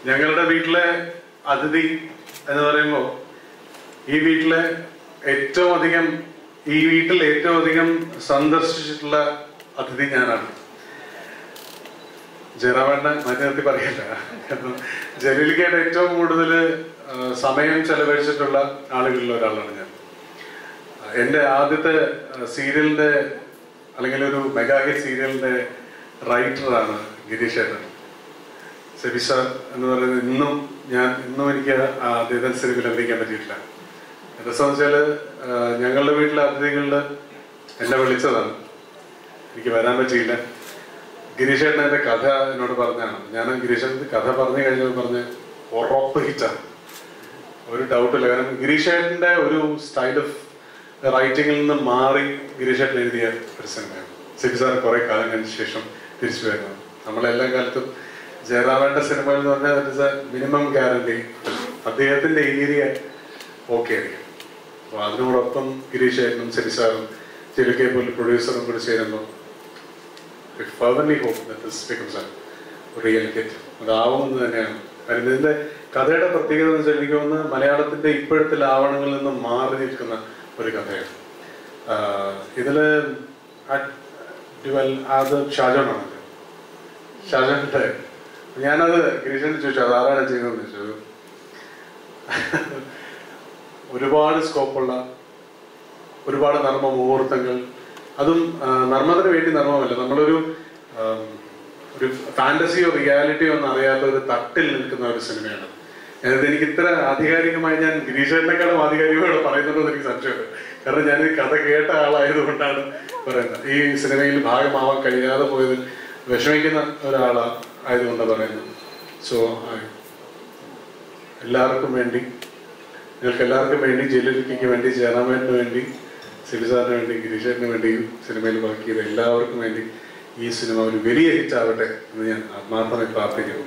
ഞങ്ങളുടെ വീട്ടിലെ അതിഥി എന്ന് പറയുമ്പോൾ ഈ വീട്ടിൽ ഏറ്റവും അധികം സന്ദർശിച്ചിട്ടുള്ള അതിഥി ഞാനാണ്. ജയറാമേട്ടനെ മാറ്റി നിർത്തി പറയല്ല. കാരണം ജലീലിക്കായിട്ട് ഏറ്റവും കൂടുതൽ സമയം ചെലവഴിച്ചിട്ടുള്ള ആളുകളിൽ ഒരാളാണ് ഞാൻ. എൻ്റെ ആദ്യത്തെ സീരിയലിന്റെ അല്ലെങ്കിൽ ഒരു മെഗാ ഹിറ്റ് സീരിയലിന്റെ റൈറ്ററാണ് ഗിരീഷ് ഏട്ടൻ. സെബി സാർ എന്ന് പറയുന്നത് ഇന്നും എനിക്ക് അദ്ദേഹത്തെ സിനിമയിൽ അഭിനയിക്കാൻ പറ്റിയിട്ടില്ല. രസം വെച്ചാല് ഞങ്ങളുടെ വീട്ടിലെ അതിഥികളിൽ എന്നെ വിളിച്ചതാണ്, എനിക്ക് വരാൻ പറ്റിയില്ല. ഗിരീഷ് ഏട്ടൻ എൻ്റെ കഥ എന്നോട് പറഞ്ഞാണ്. ഞാൻ ഗിരീഷേട്ടൻ്റെ കഥ പറഞ്ഞു കഴിഞ്ഞപ്പോൾ പറഞ്ഞ് ഉറപ്പ് ഹിറ്റാണ്, ഒരു ഡൗട്ടില്ല. കാരണം ഗിരീഷ് ഏട്ടൻ്റെ ഒരു സ്റ്റൈൽ ഓഫ് റൈറ്റിങ്ങിൽ നിന്ന് മാറി ഗിരീഷ് ഏട്ടൻ എഴുതിയ ഒരു സിനിമയാണ്. സെബി സാർ കുറെ കാലങ്ങൾക്ക് ശേഷം തിരിച്ചു വരുന്നത്. നമ്മളെല്ലാ കാലത്തും ജയറാമേട്ടൻ്റെ സിനിമകൾ എന്ന് പറഞ്ഞാൽ മിനിമം ഗ്യാരണ്ടി അദ്ദേഹത്തിന്റെ ഏരിയ ഓക്കെ ആയിരിക്കും. അപ്പോൾ അതിനോടൊപ്പം ഗിരീഷ് ഏട്ടനും സെബി സാറും ചിലക്കെ പോലെ പ്രൊഡ്യൂസറും കൂടി ചേരുമ്പോൾ furtherly hope that this becomes a real hit. അതാവുമെന്ന് തന്നെയാണ്. കാര്യം ഇതിന്റെ കഥയുടെ പ്രത്യേകത എന്ന് വെച്ചാൽ എനിക്ക് തോന്നുന്നു മലയാളത്തിന്റെ ഇപ്പോഴത്തെ ലാവണങ്ങളിൽ നിന്ന് മാറി നിൽക്കുന്ന ഒരു കഥയാണ്. ഇതില് അത് ഷാജോണാണ്. ഷാജോന്റെ ഞാനത് ഗിരീഷന് ചോദിച്ചു അത് ആരാണ് ചെയ്യുന്നതെന്ന് ചോദിച്ചു. ഒരുപാട് സ്കോപ്പുള്ള ഒരുപാട് നർമ്മ മുഹൂർത്തങ്ങൾ, അതും നർമ്മത്തിന് വേണ്ടി നർമ്മമല്ല, നമ്മളൊരു ഫാന്റസിയോ റിയാലിറ്റിയോ ഒന്നും അറിയാത്ത ഒരു തട്ടിൽ നിൽക്കുന്ന ഒരു സിനിമയാണ്. അതായത് എനിക്ക് ഇത്ര ആധികാരികമായി ഞാൻ ഗിരീഷേട്ടനെക്കാളും ആധികാരികമായിട്ട് പറയുന്നുണ്ടോ എന്ന് എനിക്ക് സംശയമുണ്ട്. കാരണം ഞാൻ ഈ കഥ കേട്ട ആളായതുകൊണ്ടാണ് പറയുന്നത്. ഈ സിനിമയിൽ ഭാഗമാവാൻ കഴിയാതെ പോയത് വിഷമിക്കുന്ന ഒരാളായതുകൊണ്ടാണ് പറയുന്നത്. സോ എല്ലാവർക്കും വേണ്ടി, നിങ്ങൾക്ക് എല്ലാവർക്കും വേണ്ടി, ജലീലിക്ക് വേണ്ടി, ജയറാമേട്ടന് വേണ്ടി, സെബി സാറിന് വേണ്ടി, ഗിരീഷേട്ടന് വേണ്ടിയും സിനിമയിൽ വർക്ക് ചെയ്ത എല്ലാവർക്കും വേണ്ടി ഈ സിനിമ ഒരു വലിയ ഹിറ്റ് ആവട്ടെ എന്ന് ഞാൻ ആത്മാർത്ഥമായി പ്രാർത്ഥിക്കുന്നു.